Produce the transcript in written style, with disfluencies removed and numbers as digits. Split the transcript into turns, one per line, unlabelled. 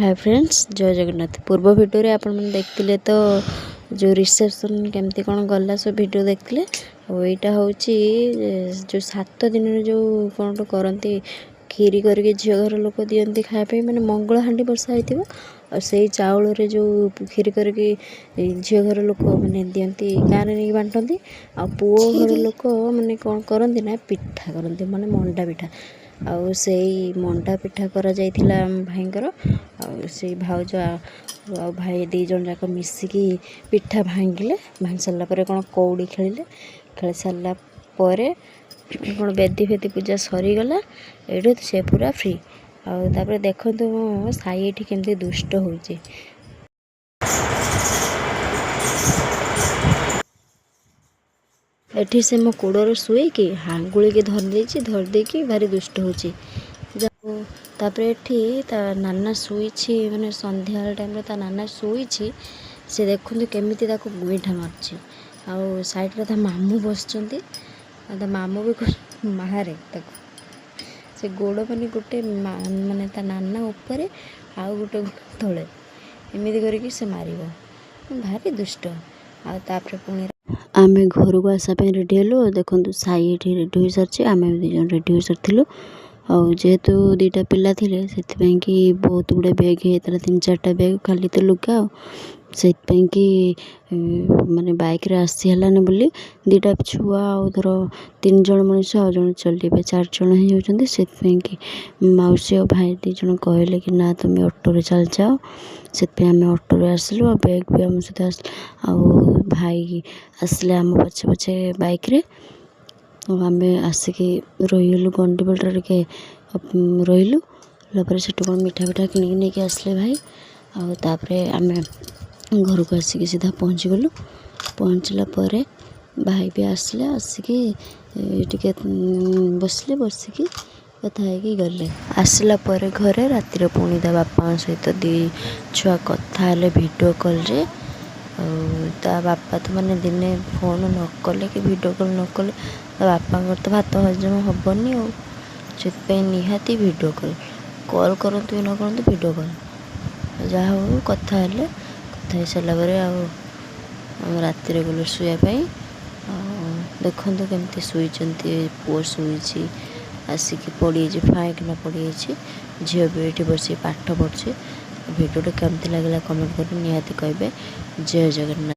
Hi friends, जय जगन्नाथ। पूर्व video रे आपण मैंने देखते तो जो रिसेप्शन केमती कौन गला सब भिडियो देखते यहाँ हूँ जो 7 दिन जो कौन तो करती खीरी करके झील घर लोक दिखती खायापी मैंने मंगल हाँडी बसा होती और से चाउल जो खीरी करके झील घर लोक मैंने दिखती गाँव में नहीं बांटती आ पुओ घर लोक मैंने कौन करती ना पिठा करती माने मंडा पिठा आउ से मंडा पिठा करा जाइथिला भाईंकर आउ से भाउज आ भाई दी जन जाक मिसिकी पिठा भांगिले भांग सारा पर कौन कौड़ी खेलिले खेल सारा पर कौन बेदी फेदी पूजा सरीगला ये से पूरा फ्री आउ देखो मो साई ये केमती दुष्ट होची एठी से मो कोड़र शुईकि हांगुड़ी के धरदेकी भारी दुष्ट होची तापर एठी ता नाना शुईछि माने संध्या टाइम रे ता नाना शुईछि से देखु केमिति ताको गुईठा मारछि आउ साइड रे ता मामू बसचंती ता मामू भी मारे ताको से गोड़ माने गोटे माने ता नाना ऊपर आउ गोटे तळे एमिति करके से मारिबो भारी दुष्ट आ तापर पुणी आमे घर को आसापी रेडी हेलु देखो साई ये रेडी हो सारी आम दीज रेडी हो सारी जेहेतु दीटा पिला थे से बहुत गुड़े बैग होता 3-4टा बैग खाली तो लुगा से माने बाइक रे आसी हेलानी बोली दीटा छुआ धर 3 जन मनीष आ जन चलिए 4 जन ही होती से मौसी और भाई 2 जन कहले कि ना तुम ऑटो रे चल जाओ से आम ऑटो रे आसलु आ बैग भी आम सहित आस भाई आसले आम पछे पछे बाइक रे आम आसिकी रहीगलु गंडीबल टे रहीलु से कौन मिठा पिठा किनिक नहीं आसले भाई आउे आम घर को आसिक सीधा पहुँची गलु पहुँचला भाई भी आसले आसिकी टिके बसले बसिकी कथा है गले आसला घरे रातिर पुणी ता बापा सहित 2 छुआ कथा हेले वीडियो कॉल रे ता बापा तो मैंने दिने फोन न कले कि वीडियो कॉल न कले बापा तो भात हजम हेनी से निहाती वीडियो कॉल करतु न करतु वीडियो कॉल जहाँ हो कथा हेले कथा हो सारापर आम रातिर गलु शुआपाई देखो केमती शुईचंती पुओ शुई आसिकी पड़ी फाइकिना पड़ी झील भी ये बस पाठ पढ़ी भिडियो केमती लगे कमेंट कर निहाती कहे जय जगन्नाथ।